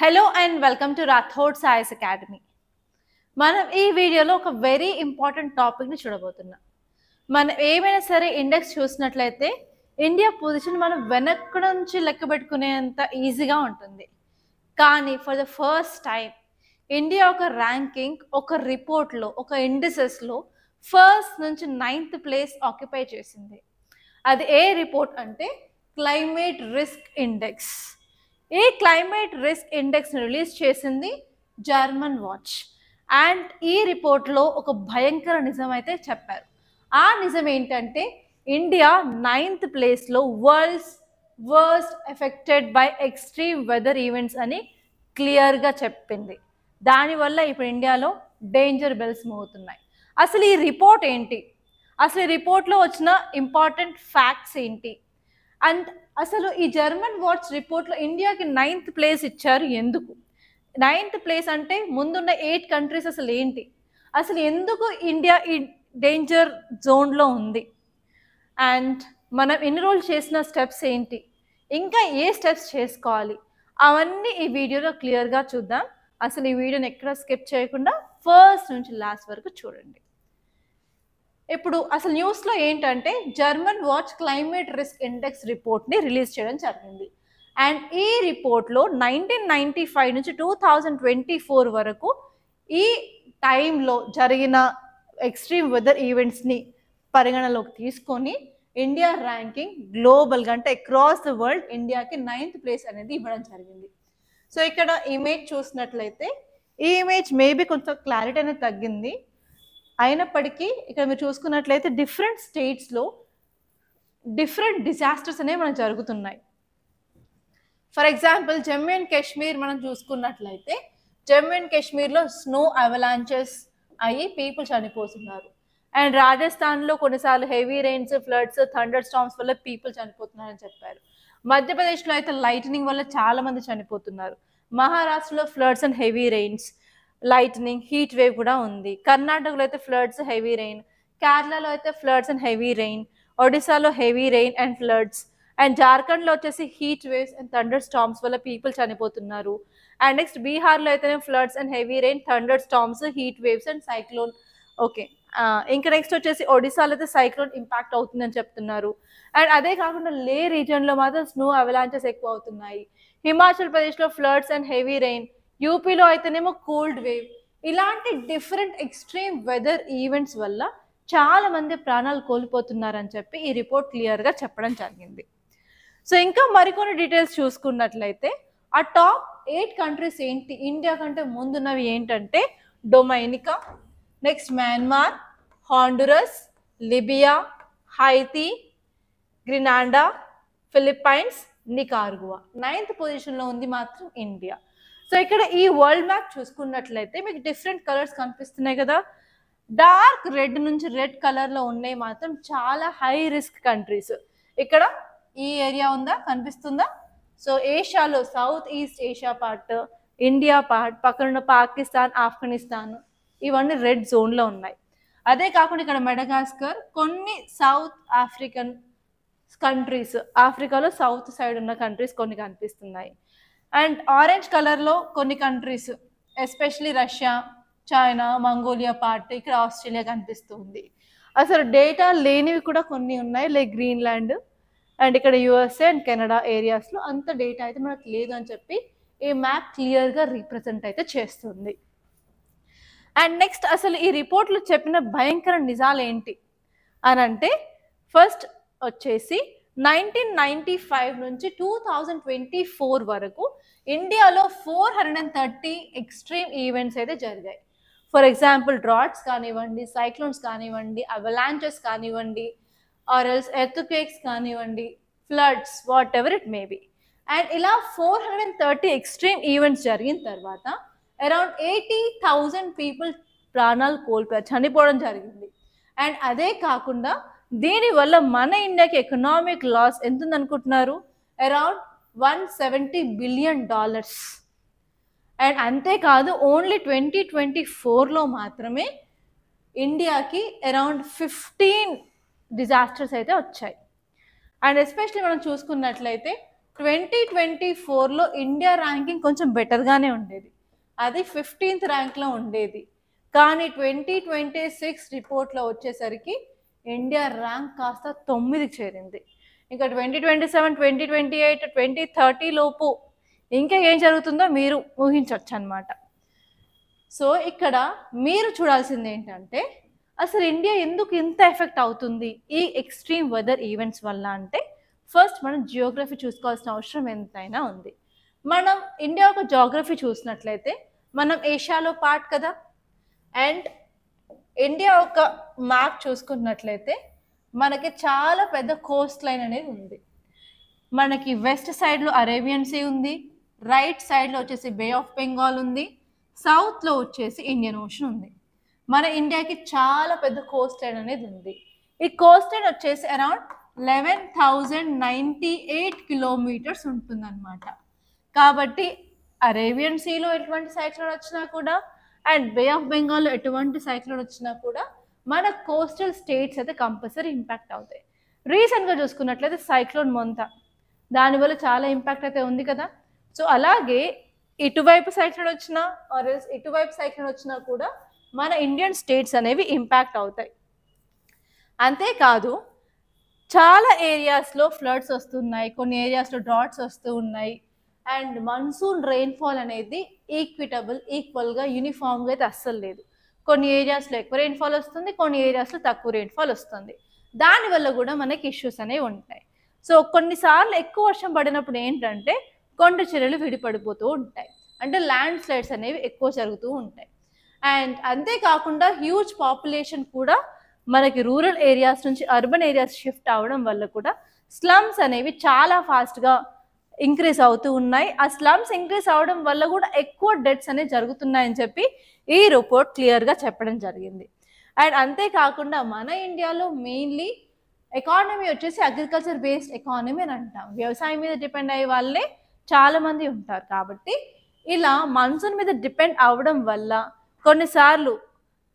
Hello and welcome to Rathod science academy. మనం ఈ వీడియోలో ఒక వెరీ ఇంపార్టెంట్ టాపిక్ని చూడబోతున్నాం. మనం ఏమైనా సరే ఇండెక్స్ చూసినట్లయితే ఇండియా పొజిషన్ మనం వెనక్కి నుంచి లెక్క పెట్టుకునేంత ఈజీగా ఉంటుంది. కానీ for the first time India ఒక ర్యాంకింగ్, ఒక రిపోర్ట్లో, ఒక ఇండిసెస్లో ఫస్ట్ నుంచి 9th ప్లేస్ ఆక్యుపై చేసింది. అది ఏ రిపోర్ట్ అంటే క్లైమేట్ రిస్క్ ఇండెక్స్. ఈ క్లైమేట్ రిస్క్ ఇండెక్స్ని రిలీజ్ చేసింది జర్మన్ వాచ్. అండ్ ఈ రిపోర్ట్లో ఒక భయంకర నిజం అయితే చెప్పారు. ఆ నిజం ఏంటంటే ఇండియా 9th ప్లేస్లో world's worst affected by extreme weather events అని క్లియర్గా చెప్పింది. దానివల్ల ఇప్పుడు ఇండియాలో డేంజర్ బెల్స్ మోగుతున్నాయి. అసలు ఈ రిపోర్ట్ ఏంటి, అసలు ఈ రిపోర్ట్లో వచ్చిన ఇంపార్టెంట్ ఫ్యాక్ట్స్ ఏంటి, అండ్ అసలు ఈ జర్మన్ వాచ్ రిపోర్ట్లో ఇండియాకి 9th ప్లేస్ ఇచ్చారు ఎందుకు? 9th ప్లేస్ అంటే ముందున్న 8 కంట్రీస్ అసలు ఏంటి, అసలు ఎందుకు ఇండియా ఈ డేంజర్ జోన్లో ఉంది, అండ్ మనం ఎన్ని రోజులు చేసిన స్టెప్స్ ఏంటి, ఇంకా ఏ స్టెప్స్ చేసుకోవాలి, అవన్నీ ఈ వీడియోలో క్లియర్గా చూద్దాం. అసలు ఈ వీడియోని ఎక్కడ స్కిప్ చేయకుండా ఫస్ట్ నుంచి లాస్ట్ వరకు చూడండి. ఇప్పుడు అసలు న్యూస్లో ఏంటంటే German watch climate risk index రిపోర్ట్ని రిలీజ్ చేయడం జరిగింది. అండ్ ఈ రిపోర్ట్లో 1995 నుంచి 2024 వరకు ఈ టైంలో జరిగిన ఎక్స్ట్రీమ్ వెదర్ ఈవెంట్స్ని పరిగణలోకి తీసుకొని ఇండియా ర్యాంకింగ్ గ్లోబల్గా అంటే అక్రాస్ ద వరల్డ్ ఇండియాకి 9th ప్లేస్ అనేది ఇవ్వడం జరిగింది. సో ఇక్కడ ఇమేజ్ చూసినట్లయితే ఈ ఇమేజ్ మేబీ కొంచెం క్లారిటీ అనేది తగ్గింది. అయినప్పటికీ ఇక్కడ మీరు చూసుకున్నట్లయితే డిఫరెంట్ స్టేట్స్లో డిఫరెంట్ డిజాస్టర్స్ అనేవి మనకు జరుగుతున్నాయి. For example Jammu and Kashmir మనం చూసుకున్నట్లయితే జమ్మూ అండ్ కాశ్మీర్లో స్నో అవలాంచెస్ అయ్యి పీపుల్ చనిపోతున్నారు. అండ్ రాజస్థాన్లో కొన్నిసార్లు heavy rains, floods, thunder storms వల్ల పీపుల్ చనిపోతున్నారని చెప్పారు. మధ్యప్రదేశ్లో అయితే లైటనింగ్ వల్ల చాలా మంది చనిపోతున్నారు. మహారాష్ట్రలో floods and heavy rains, lightening, heat wave కూడా ఉంది. కర్ణాటకలో అయితే ఫ్లడ్స్, హెవీ రెయిన్. కేరళలో అయితే ఫ్లడ్స్ అండ్ హెవీ రెయిన్. ఒడిశాలో heavy rain and floods. And జార్ఖండ్లో వచ్చేసి heat waves and thunder storms వల్ల పీపుల్ చనిపోతున్నారు. అండ్ నెక్స్ట్ బీహార్లో అయితేనే floods and heavy rain, thunder storms, heat waves and cyclone. Okay, ఇంకా నెక్స్ట్ వచ్చేసి ఒడిశాలో అయితే సైక్లోన్ ఇంపాక్ట్ అవుతుందని చెప్తున్నారు. అండ్ అదే కాకుండా లే రీజియన్లో మాత్రం స్నో అవలాంచెస్ ఎక్కువ అవుతున్నాయి. హిమాచల్ ప్రదేశ్లో ఫ్లడ్స్ అండ్ హెవీ రెయిన్. యూపీలో అయితేనేమో కోల్డ్ వేవ్. ఇలాంటి డిఫరెంట్ ఎక్స్ట్రీమ్ వెదర్ ఈవెంట్స్ వల్ల చాలా మంది ప్రాణాలు కోల్పోతున్నారని చెప్పి ఈ రిపోర్ట్ క్లియర్గా చెప్పడం జరిగింది. సో ఇంకా మరికొన్ని డీటెయిల్స్ చూసుకున్నట్లయితే ఆ టాప్ 8 కంట్రీస్ ఏంటి, ఇండియా కంటే ముందున్నవి ఏంటంటే Dominica, next Myanmar, Honduras, Libya, Haiti, Grenada, Philippines, Nicaragua. 9th పొజిషన్లో ఉంది మాత్రం ఇండియా. సో ఇక్కడ ఈ వరల్డ్ మ్యాప్ చూసుకున్నట్లయితే మీకు డిఫరెంట్ కలర్స్ కనిపిస్తున్నాయి కదా. డార్క్ రెడ్ నుంచి రెడ్ కలర్లో ఉన్నాయి మాత్రం చాలా హై రిస్క్ కంట్రీస్. ఇక్కడ ఈ ఏరియా ఉందా, కనిపిస్తుందా? సో ఏషియాలో south east Asia part, India part, పక్కన పాకిస్తాన్, ఆఫ్ఘనిస్తాన్, ఇవన్నీ రెడ్ జోన్లో ఉన్నాయి. అదే కాకుండా ఇక్కడ మెడగాస్కర్, కొన్ని సౌత్ ఆఫ్రికన్ కంట్రీస్, ఆఫ్రికాలో సౌత్ సైడ్ ఉన్న కంట్రీస్ కొన్ని కనిపిస్తున్నాయి. అండ్ ఆరెంజ్ కలర్లో కొన్ని countries, especially Russia, China, Mongolia part, ఇక్కడ ఆస్ట్రేలియా కనిపిస్తుంది. అసలు డేటా లేనివి కూడా కొన్ని ఉన్నాయి, లైక్ గ్రీన్లాండ్ అండ్ ఇక్కడ యుఎస్ఏ అండ్ కెనడా ఏరియాస్లో అంత డేటా అయితే మనకు లేదు అని చెప్పి ఈ మ్యాప్ క్లియర్గా రీప్రజెంట్ అయితే చేస్తుంది. అండ్ నెక్స్ట్ అసలు ఈ రిపోర్ట్లో చెప్పిన భయంకర నిజాలు ఏంటి అని అంటే ఫస్ట్ వచ్చేసి 1995 నుంచి 2024 వరకు ఇండియాలో 430 ఎక్స్ట్రీమ్ ఈవెంట్స్ అయితే జరిగాయి. ఫర్ ఎగ్జాంపుల్ డ్రాట్స్ కానివ్వండి, సైక్లోన్స్ కానివ్వండి, అవలాంచెస్ కానివ్వండి, ఆర్ ఎల్స్ ఎర్త్క్వేక్స్ కానివ్వండి, floods, what ever it may be. And ఇలా 430 ఎక్స్ట్రీమ్ ఈవెంట్స్ జరిగిన తర్వాత అరౌండ్ 80,000 పీపుల్ ప్రాణాలు కోల్పోయారు, చనిపోవడం జరిగింది. అండ్ అదే కాకుండా దీనివల్ల మన ఇండియాకి ఎకనామిక్ లాస్ ఎంత ఉందనుకుంటున్నారు? Around $170 billion. అండ్ అంతేకాదు ఓన్లీ 2024లో మాత్రమే ఇండియాకి అరౌండ్ 15 డిజాస్టర్స్ అయితే వచ్చాయి. అండ్ ఎస్పెషల్లీ మనం చూసుకున్నట్లయితే 2024లో ఇండియా ర్యాంకింగ్ కొంచెం బెటర్గానే ఉండేది, అది 15th ర్యాంక్లో ఉండేది. కానీ 2026 రిపోర్ట్లో వచ్చేసరికి ఇండియా ర్యాంక్ కాస్త 9కి చేరింది. ఇంకా 2027, 2028, 2030 లోపు ఇంకా ఏం జరుగుతుందో మీరు ఊహించవచ్చు అనమాట. సో ఇక్కడ మీరు చూడాల్సింది ఏంటంటే అసలు ఇండియా ఎందుకు ఇంత ఎఫెక్ట్ అవుతుంది ఈ ఎక్స్ట్రీమ్ వెదర్ ఈవెంట్స్ వల్ల అంటే, ఫస్ట్ మనం జియోగ్రఫీ చూసుకోవాల్సిన అవసరం ఎంతైనా ఉంది. మనం ఇండియా ఒక జియోగ్రఫీ చూసినట్లయితే మనం ఏషియాలో పార్ట్ కదా, అండ్ ఇండియా ఒక మ్యాప్ చూసుకున్నట్లయితే మనకి చాలా పెద్ద కోస్ట్ లైన్ అనేది ఉంది. మనకి వెస్ట్ సైడ్లో అరేబియన్ సీ ఉంది, రైట్ సైడ్లో వచ్చేసి బే ఆఫ్ బెంగాల్ ఉంది, సౌత్లో వచ్చేసి ఇండియన్ ఓషన్ ఉంది. మన ఇండియాకి చాలా పెద్ద కోస్ట్ లైన్ అనేది ఉంది. ఈ కోస్ట్ లైన్ వచ్చేసి అరౌండ్ 11,098 కిలోమీటర్స్ ఉంటుందన్నమాట. కాబట్టి అరేబియన్ సీలో ఎటువంటి సైక్లోన్ వచ్చినా కూడా అండ్ బే ఆఫ్ బెంగాల్లో ఎటువంటి సైక్లోన్ వచ్చినా కూడా మన కోస్టల్ స్టేట్స్ అయితే కంపల్సరీ ఇంపాక్ట్ అవుతాయి. రీసెంట్గా చూసుకున్నట్లయితే సైక్లోన్ మొంతా, దానివల్ల చాలా ఇంపాక్ట్ అయితే ఉంది కదా. సో అలాగే ఇటువైపు సైక్లోన్ వచ్చినా ఆర్ ఇటువైపు సైక్లోన్ వచ్చినా కూడా మన ఇండియన్ స్టేట్స్ అనేవి ఇంపాక్ట్ అవుతాయి. అంతేకాదు చాలా ఏరియాస్లో ఫ్లడ్స్ వస్తున్నాయి, కొన్ని ఏరియాస్లో డ్రాట్స్ వస్తూ ఉన్నాయి, అండ్ మన్సూన్ రెయిన్ఫాల్ అనేది ఈక్వల్గా యూనిఫామ్గా అయితే అస్సలు లేదు. కొన్ని ఏరియాస్లో ఎక్కువ రెయిన్ఫాల్ వస్తుంది, కొన్ని ఏరియాస్లో తక్కువ రెయిన్ఫాల్ వస్తుంది. దానివల్ల కూడా మనకి ఇష్యూస్ అనేవి ఉంటాయి. సో కొన్నిసార్లు ఎక్కువ వర్షం పడినప్పుడు ఏంటంటే కొండ చర్యలు విడిపడిపోతూ ఉంటాయి, అంటే ల్యాండ్ స్లైడ్స్ అనేవి ఎక్కువ జరుగుతూ ఉంటాయి. అండ్ అంతేకాకుండా హ్యూజ్ పాపులేషన్ కూడా మనకి రూరల్ ఏరియాస్ నుంచి అర్బన్ ఏరియాస్ షిఫ్ట్ అవ్వడం వల్ల కూడా స్లమ్స్ అనేవి చాలా ఫాస్ట్గా ఇంక్రీజ్ అవుతూ ఉన్నాయి. ఆ స్లమ్స్ ఇంక్రీజ్ అవ్వడం వల్ల కూడా ఎక్కువ డెత్స్ అనేవి జరుగుతున్నాయని చెప్పి ఈ రిపోర్ట్ క్లియర్గా చెప్పడం జరిగింది. అండ్ అంతేకాకుండా మన ఇండియాలో మెయిన్లీ ఎకానమీ వచ్చేసి అగ్రికల్చర్ బేస్డ్ ఎకానమీ అని అంటాం. వ్యవసాయం మీద డిపెండ్ అయ్యే వాళ్ళే చాలామంది ఉంటారు. కాబట్టి ఇలా మన్సూన్ మీద డిపెండ్ అవ్వడం వల్ల కొన్నిసార్లు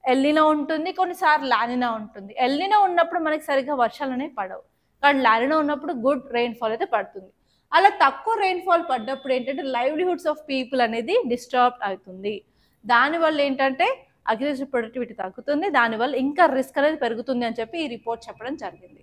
ఎల్నినో ఉంటుంది, కొన్నిసార్లు లానినా ఉంటుంది. ఎల్నినో ఉన్నప్పుడు మనకి సరిగ్గా వర్షాలు అనేవి పడవు, కానీ లానినా ఉన్నప్పుడు గుడ్ రెయిన్ఫాల్ అయితే పడుతుంది. అలా తక్కువ రెయిన్ఫాల్ పడ్డప్పుడు ఏంటంటే లైవ్లీహుడ్స్ ఆఫ్ పీపుల్ అనేది డిస్టర్బ్ అవుతుంది. దానివల్ల ఏంటంటే అగ్రికల్చర్ ప్రొడక్టివిటీ తగ్గుతుంది, దానివల్ల ఇంకా రిస్క్ అనేది పెరుగుతుంది అని చెప్పి ఈ రిపోర్ట్ చెప్పడం జరిగింది.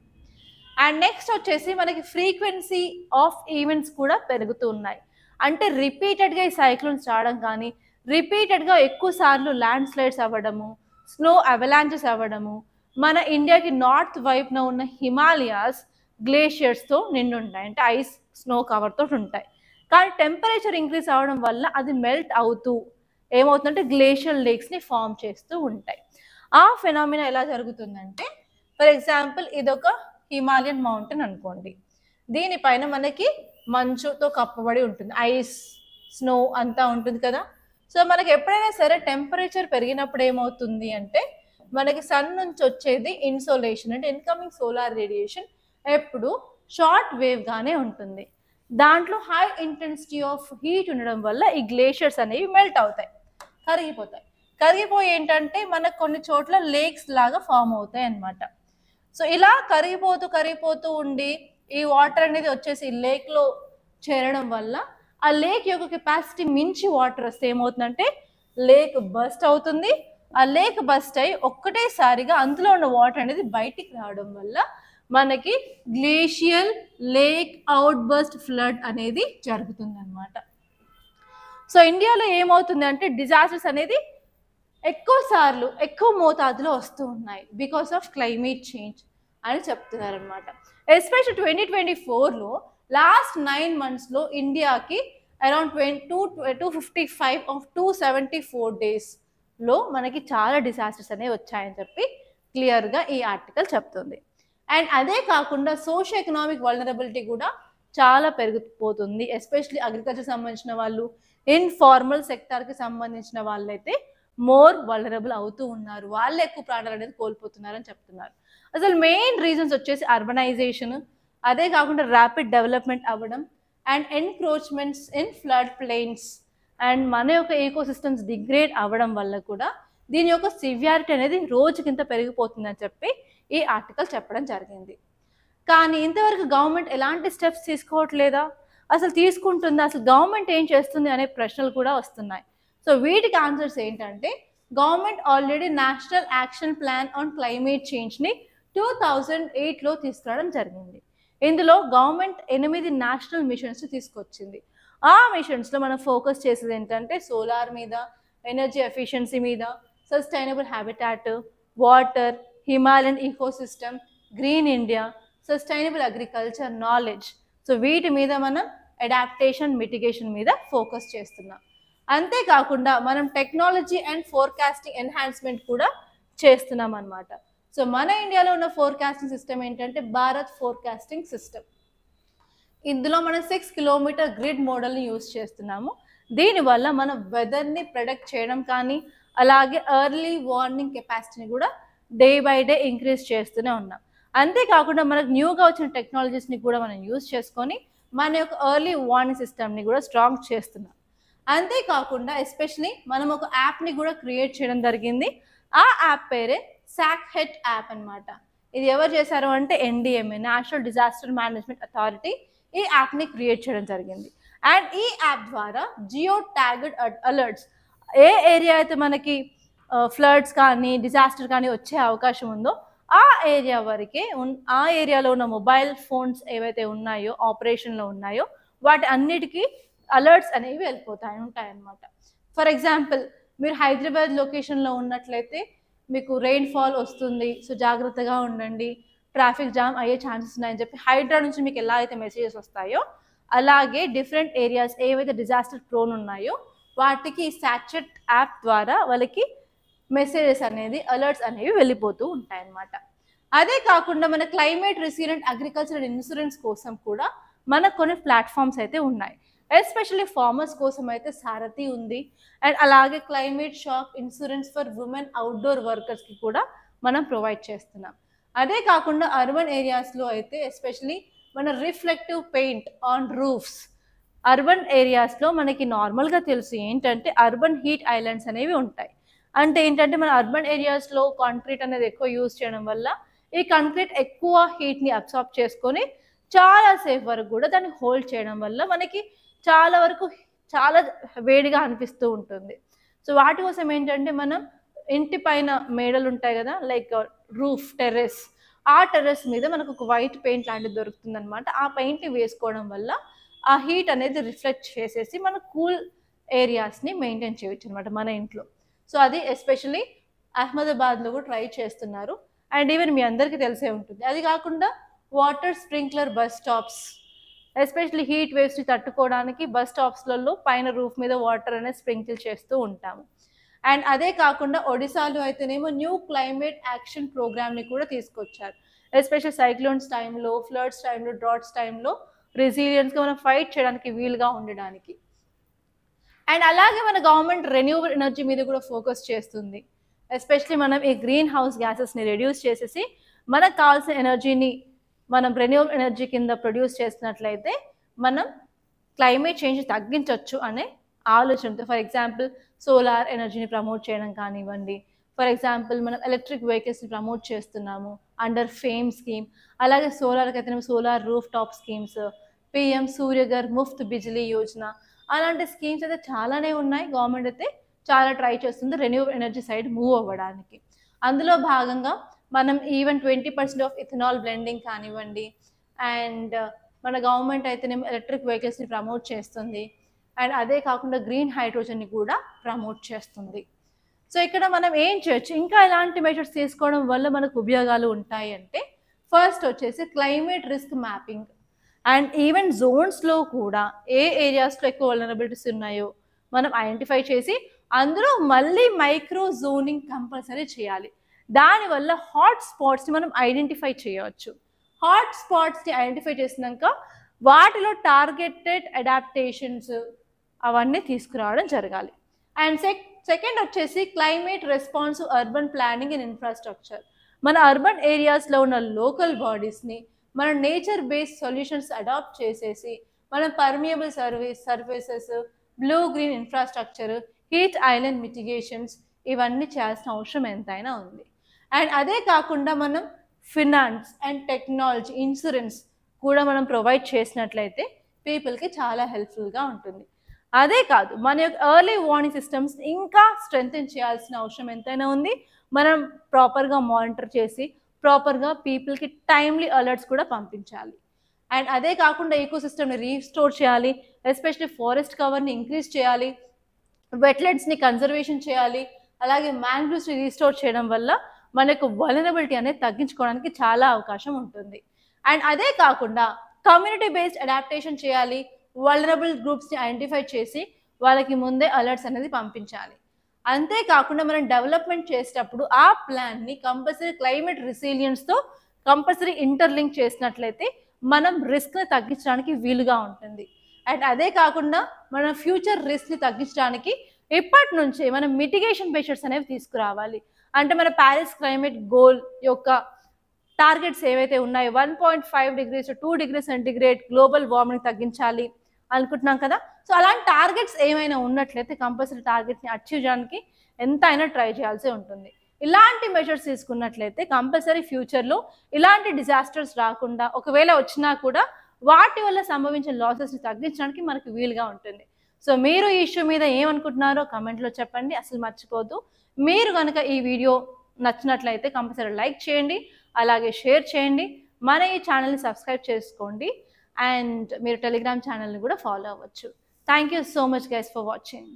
అండ్ నెక్స్ట్ వచ్చేసి మనకి ఫ్రీక్వెన్సీ ఆఫ్ ఈవెంట్స్ కూడా పెరుగుతూ ఉన్నాయి. అంటే రిపీటెడ్గా ఈ సైక్లోన్స్ రావడం కానీ, రిపీటెడ్గా ఎక్కువ సార్లు ల్యాండ్ స్లైడ్స్ అవ్వడము, స్నో అవలాంచెస్ అవ్వడము, మన ఇండియాకి నార్త్ వైపున ఉన్న హిమాలయాస్ గ్లేషియర్స్తో నిండి ఉంటాయి, అంటే ఐస్ స్నో కవర్తో ఉంటాయి. కానీ టెంపరేచర్ ఇంక్రీజ్ అవ్వడం వల్ల అది మెల్ట్ అవుతూ ఏమవుతుందంటే గ్లేషియల్ లేక్స్ని ఫామ్ చేస్తూ ఉంటాయి. ఆ ఫెనామినా ఎలా జరుగుతుందంటే, ఫర్ ఎగ్జాంపుల్ ఇదొక హిమాలయన్ మౌంటైన్ అనుకోండి, దీనిపైన మనకి మంచుతో కప్పబడి ఉంటుంది, ఐస్ స్నో అంతా ఉంటుంది కదా. సో మనకి ఎప్పుడైనా సరే టెంపరేచర్ పెరిగినప్పుడు ఏమవుతుంది అంటే మనకి సన్ నుంచి వచ్చేది ఇన్సోలేషన్, అంటే ఇన్కమింగ్ సోలార్ రేడియేషన్ ఎప్పుడు షార్ట్ వేవ్గానే ఉంటుంది. దాంట్లో హై ఇంటెన్సిటీ ఆఫ్ హీట్ ఉండడం వల్ల ఈ గ్లేషియర్స్ అనేవి మెల్ట్ అవుతాయి, కరిగిపోతాయి. కరిగిపోయి ఏంటంటే మనకు కొన్ని చోట్ల లేక్స్ లాగా ఫామ్ అవుతాయి అన్నమాట. సో ఇలా కరిగిపోతూ ఉండి ఈ వాటర్ అనేది వచ్చేసి లేక్లో చేరడం వల్ల ఆ లేక్ యొక్క కెపాసిటీ మించి వాటర్ వస్తే ఏమవుతుందంటే లేక్ బస్ట్ అవుతుంది. ఆ లేక్ బస్ట్ అయ్యి ఒక్కటేసారిగా అందులో ఉన్న వాటర్ అనేది బయటికి రావడం వల్ల మనకి glacial lake outburst flood అనేది జరుగుతుంది అన్నమాట. సో ఇండియాలో ఏమవుతుంది అంటే డిజాస్టర్స్ అనేది ఎక్కువ మోతాదులో వస్తూ ఉన్నాయి బికాస్ ఆఫ్ క్లైమేట్ చేంజ్ అని చెప్తున్నారు అనమాట. ఎస్పెషల్ 2024లో లాస్ట్ 9 monthsలో ఇండియాకి అరౌండ్ 255 of 274 daysలో మనకి చాలా డిజాస్టర్స్ అనేవి వచ్చాయని చెప్పి క్లియర్గా ఈ ఆర్టికల్ చెప్తుంది. అండ్ అదే కాకుండా సోషల్ ఎకనామిక్ వల్నరబిలిటీ కూడా చాలా పెరిగిపోతుంది. ఎస్పెషలీ అగ్రికల్చర్ సంబంధించిన వాళ్ళు, ఇన్ఫార్మల్ సెక్టార్కి సంబంధించిన వాళ్ళైతే మోర్ వల్నరబుల్ అవుతూ ఉన్నారు, వాళ్ళు ఎక్కువ ప్రాణాలు అనేది కోల్పోతున్నారని చెప్తున్నారు. అసలు మెయిన్ రీజన్స్ వచ్చేసి అర్బనైజేషన్, అదే కాకుండా ర్యాపిడ్ డెవలప్మెంట్ అవ్వడం and encroachments in flood plains and మన యొక్క ఈకోసిస్టమ్స్ డిగ్రేడ్ అవ్వడం వల్ల కూడా దీని యొక్క సివియారిటీ అనేది రోజుకింత పెరిగిపోతుందని చెప్పి ఈ ఆర్టికల్ చెప్పడం జరిగింది. కానీ ఇంతవరకు గవర్నమెంట్ ఎలాంటి స్టెప్స్ తీసుకోవట్లేదా? అసలు తీసుకుంటుంది, అసలు గవర్నమెంట్ ఏం చేస్తుంది అనే ప్రశ్నలు కూడా వస్తున్నాయి. సో వీటికి ఆన్సర్స్ ఏంటంటే, government already national action plan on climate చేంజ్ని 2008లో తీసుకురావడం జరిగింది. ఇందులో గవర్నమెంట్ 8 నేషనల్ మిషన్స్ తీసుకొచ్చింది. ఆ మిషన్స్లో మనం ఫోకస్ చేసేది ఏంటంటే సోలార్ మీద, ఎనర్జీ ఎఫిషియన్సీ మీద, sustainable habitat, water, Himalayan ecosystem, green India, sustainable agriculture, knowledge. So వీటి మీద మనం అడాప్టేషన్, మిటిగేషన్ మీద ఫోకస్ చేస్తున్నాం. అంతేకాకుండా మనం టెక్నాలజీ అండ్ ఫోర్కాస్టింగ్ ఎన్హాన్స్మెంట్ కూడా చేస్తున్నాం అన్నమాట. సో మన ఇండియాలో ఉన్న ఫోర్కాస్టింగ్ సిస్టమ్ ఏంటంటే భారత్ ఫోర్కాస్టింగ్ సిస్టమ్. ఇందులో మనం 6 కిలోమీటర్ గ్రిడ్ మోడల్ని యూజ్ చేస్తున్నాము. దీనివల్ల మనం వెదర్ని ప్రెడిక్ట్ చేయడం కానీ, అలాగే ఎర్లీ వార్నింగ్ కెపాసిటీని కూడా డే బై డే ఇంక్రీజ్ చేస్తూనే ఉన్నాం. అంతేకాకుండా మనకు న్యూగా వచ్చిన టెక్నాలజీస్ని కూడా మనం యూజ్ చేసుకొని మన యొక్క ఎర్లీ వార్నింగ్ సిస్టమ్ని కూడా స్ట్రాంగ్ చేస్తున్నాం. అంతేకాకుండా ఎస్పెషలీ మనం ఒక యాప్ని కూడా క్రియేట్ చేయడం జరిగింది. ఆ యాప్ పేరే సాక్హెట్ యాప్ అన్నమాట. ఇది ఎవరు చేశారు అంటే NDMA, national disaster management authority, ఈ యాప్ని క్రియేట్ చేయడం జరిగింది. అండ్ ఈ యాప్ ద్వారా జియో ట్యాగ్డ్ అలర్ట్స్, ఏ ఏరియా అయితే మనకి ఫ్లడ్స్ కానీ డిజాస్టర్ కానీ వచ్చే అవకాశం ఉందో ఆ ఏరియా వరకే ఆ ఏరియాలో ఉన్న మొబైల్ ఫోన్స్ ఏవైతే ఉన్నాయో, ఆపరేషన్లో ఉన్నాయో, వాటి అన్నిటికీ అలర్ట్స్ అనేవి ఉంటాయన్నమాట. ఫర్ ఎగ్జాంపుల్, మీరు హైదరాబాద్ లొకేషన్లో ఉన్నట్లయితే మీకు రెయిన్ఫాల్ వస్తుంది, సో జాగ్రత్తగా ఉండండి, ట్రాఫిక్ జామ్ అయ్యే ఛాన్సెస్ ఉన్నాయని చెప్పి హైడ్రా నుంచి మీకు ఎలా అయితే మెసేజెస్ వస్తాయో, అలాగే డిఫరెంట్ ఏరియాస్ ఏవైతే డిజాస్టర్ ప్రోన్ ఉన్నాయో వాటికి సాక్హెట్ యాప్ ద్వారా వాళ్ళకి మెసేజెస్ అనేది, అలర్ట్స్ అనేవి వెళ్ళిపోతూ ఉంటాయన్నమాట. అదే కాకుండా మన క్లైమేట్ రెసిలియంట్ అగ్రికల్చర్ ఇన్సూరెన్స్ కోసం కూడా మనకు కొన్ని ప్లాట్ఫామ్స్ అయితే ఉన్నాయి. ఎస్పెషల్లీ ఫార్మర్స్ కోసం అయితే సారథి ఉంది. అండ్ అలాగే climate shock insurance for women outdoor వర్కర్స్కి కూడా మనం ప్రొవైడ్ చేస్తున్నాం. అదే కాకుండా అర్బన్ ఏరియాస్లో అయితే ఎస్పెషలీ మన reflective paint on roofs, urban ఏరియాస్లో మనకి నార్మల్గా తెలుసు ఏంటంటే అర్బన్ హీట్ ఐలాండ్స్ అనేవి ఉంటాయి. అంటే ఏంటంటే మన అర్బన్ ఏరియాస్లో కాంక్రీట్ అనేది ఎక్కువ యూజ్ చేయడం వల్ల ఈ కాంక్రీట్ ఎక్కువ హీట్ని అబ్సార్బ్ చేసుకొని చాలా సేఫ్ వరకు కూడా దాన్ని హోల్డ్ చేయడం వల్ల మనకి చాలా వరకు చాలా వేడిగా అనిపిస్తూ ఉంటుంది. సో వాటి కోసం ఏంటంటే మనం ఇంటి పైన మేడలు ఉంటాయి కదా, లైక్ రూఫ్, టెర్రస్, ఆ టెర్రస్ మీద మనకు ఒక వైట్ పెయింట్ లాంటిది దొరుకుతుంది అనమాట. ఆ పెయింట్ని వేసుకోవడం వల్ల ఆ హీట్ అనేది రిఫ్లెక్ట్ చేసేసి మన కూల్ ఏరియాస్ని మెయింటైన్ చేయొచ్చు అనమాట మన ఇంట్లో. సో అది ఎస్పెషలీ అహ్మదాబాద్లో కూడా ట్రై చేస్తున్నారు. అండ్ ఈవెన్ మీ అందరికీ తెలిసే ఉంటుంది. అది కాకుండా water sprinkler bus stops, especially heat వేవ్స్ని తట్టుకోవడానికి బస్ స్టాప్స్లలో పైన రూఫ్ మీద వాటర్ అనేది స్ప్రింకిల్ చేస్తూ ఉంటాము. అండ్ అదే కాకుండా ఒడిశాలో అయితేనేమో న్యూ క్లైమేట్ యాక్షన్ ప్రోగ్రామ్ని కూడా తీసుకొచ్చారు. ఎస్పెషల్ సైక్లోన్స్ టైంలో, ఫ్లడ్స్ టైంలో, డ్రాట్స్ టైంలో రెసిలియన్స్గా మనం ఫైట్ చేయడానికి వీలుగా ఉండడానికి. అండ్ అలాగే మన గవర్నమెంట్ రెన్యూవబుల్ ఎనర్జీ మీద కూడా ఫోకస్ చేస్తుంది. ఎస్పెషలీ మనం ఈ గ్రీన్ హౌస్ గ్యాసెస్ని రెడ్యూస్ చేసేసి మనకు కావాల్సిన ఎనర్జీని మనం రెన్యూవబుల్ ఎనర్జీ కింద ప్రొడ్యూస్ చేసినట్లయితే మనం క్లైమేట్ చేంజ్ తగ్గించవచ్చు అనే ఆలోచనతో, ఫర్ ఎగ్జాంపుల్ సోలార్ ఎనర్జీని ప్రమోట్ చేయడం కానివ్వండి, ఫర్ ఎగ్జాంపుల్ మనం ఎలక్ట్రిక్ వెహికల్స్ని ప్రమోట్ చేస్తున్నాము అండర్ ఫేమ్ స్కీమ్. అలాగే సోలార్కి అయితే solar roof top schemes, PM Suryaghar Muft Bijli Yojana, అలాంటి స్కీమ్స్ అయితే చాలానే ఉన్నాయి. గవర్నమెంట్ అయితే చాలా ట్రై చేస్తుంది రెన్యూవబుల్ ఎనర్జీ సైడ్ మూవ్ అవ్వడానికి. అందులో భాగంగా మనం ఈవెన్ 20% ఆఫ్ ఇథనాల్ బ్లెండింగ్ కానివ్వండి, అండ్ మన గవర్నమెంట్ అయితేనేమో ఎలక్ట్రిక్ వెహికల్స్ని ప్రమోట్ చేస్తుంది. అండ్ అదే కాకుండా గ్రీన్ హైడ్రోజన్ని కూడా ప్రమోట్ చేస్తుంది. సో ఇక్కడ మనం ఏం చేయొచ్చు, ఇంకా ఎలాంటి మెజర్స్ తీసుకోవడం వల్ల మనకు ఉపయోగాలు ఉంటాయి అంటే, ఫస్ట్ వచ్చేసి climate risk mapping. And even జోన్స్లో కూడా ఏ ఏరియాస్లో ఎక్కువ వల్నరబిలిటీస్ ఉన్నాయో మనం ఐడెంటిఫై చేసి అందులో మళ్ళీ మైక్రో జోనింగ్ కంపల్సరీ చేయాలి. దానివల్ల హాట్ స్పాట్స్ని మనం ఐడెంటిఫై చేయవచ్చు. హాట్ స్పాట్స్ని ఐడెంటిఫై చేసినాక వాటిలో టార్గెటెడ్ అడాప్టేషన్స్ అవన్నీ తీసుకురావడం జరగాలి. అండ్ సెకండ్ వచ్చేసి climate response urban planning and infrastructure. మన అర్బన్ ఏరియాస్లో ఉన్న లోకల్ బాడీస్ని మన నేచర్ బేస్డ్ సొల్యూషన్స్ అడాప్ట్ చేసేసి మనం permeable surfaces, blue green infrastructure, heat island mitigations ఇవన్నీ చేయాల్సిన అవసరం ఎంతైనా ఉంది. అండ్ అదే కాకుండా మనం ఫినాన్స్ అండ్ టెక్నాలజీ, ఇన్సూరెన్స్ కూడా మనం ప్రొవైడ్ చేసినట్లయితే పీపుల్కి చాలా హెల్ప్ఫుల్గా ఉంటుంది. అదే కాదు, మన యొక్క ఎర్లీ వార్నింగ్ సిస్టమ్స్ ఇంకా స్ట్రెంగ్తెన్ చేయాల్సిన అవసరం ఎంతైనా ఉంది. మనం ప్రాపర్గా మానిటర్ చేసి ప్రాపర్గా పీపుల్కి టైమ్లీ అలర్ట్స్ కూడా పంపించాలి. అండ్ అదే కాకుండా ఈకోసిస్టమ్ని రీస్టోర్ చేయాలి, ఎస్పెషల్లీ ఫారెస్ట్ కవర్ని ఇంక్రీజ్ చేయాలి, వెట్లాండ్స్ని కన్జర్వేషన్ చేయాలి, అలాగే మ్యాంగ్రూవ్స్ని రీస్టోర్ చేయడం వల్ల మనకు వల్నరబిలిటీ అనేది తగ్గించుకోవడానికి చాలా అవకాశం ఉంటుంది. అండ్ అదే కాకుండా కమ్యూనిటీ బేస్డ్ అడాప్టేషన్ చేయాలి, వల్నరబుల్ గ్రూప్స్ని ఐడెంటిఫై చేసి వాళ్ళకి ముందే అలర్ట్స్ అనేది పంపించాలి. అంతేకాకుండా మనం డెవలప్మెంట్ చేసేటప్పుడు ఆ ప్లాన్ని కంపల్సరీ క్లైమేట్ రెసిలియన్స్తో కంపల్సరీ ఇంటర్లింక్ చేసినట్లయితే మనం రిస్క్ని తగ్గించడానికి వీలుగా ఉంటుంది. అండ్ అదే కాకుండా మన ఫ్యూచర్ రిస్క్ని తగ్గించడానికి ఇప్పటి నుంచే మనం మిటిగేషన్ మెషర్స్ అనేవి తీసుకురావాలి. అంటే మన ప్యారిస్ క్లైమేట్ గోల్ యొక్క టార్గెట్స్ ఏవైతే ఉన్నాయో 1.5 degrees 2 degrees centigrade global warming తగ్గించాలి అనుకుంటున్నాం కదా. సో అలాంటి టార్గెట్స్ ఏమైనా ఉన్నట్లయితే కంపల్సరీ టార్గెట్ని అచీవ్ చేయడానికి ఎంతైనా ట్రై చేయాల్సి ఉంటుంది. ఇలాంటి మెజర్స్ తీసుకున్నట్లయితే కంపల్సరీ ఫ్యూచర్లో ఇలాంటి డిజాస్టర్స్ రాకుండా, ఒకవేళ వచ్చినా కూడా వాటి వల్ల సంభవించే లాసెస్ని తగ్గించడానికి మనకు వీలుగా ఉంటుంది. సో మీరు ఈ ఇష్యూ మీద ఏమనుకుంటున్నారో కమెంట్లో చెప్పండి. అసలు మర్చిపోద్దు, మీరు కనుక ఈ వీడియో నచ్చినట్లయితే కంపల్సరీ లైక్ చేయండి, అలాగే షేర్ చేయండి, మన ఈ ఛానల్ని సబ్స్క్రైబ్ చేసుకోండి, అండ్ మీరు టెలిగ్రామ్ ఛానల్ని కూడా ఫాలో అవ్వచ్చు. Thank you so much guys for watching.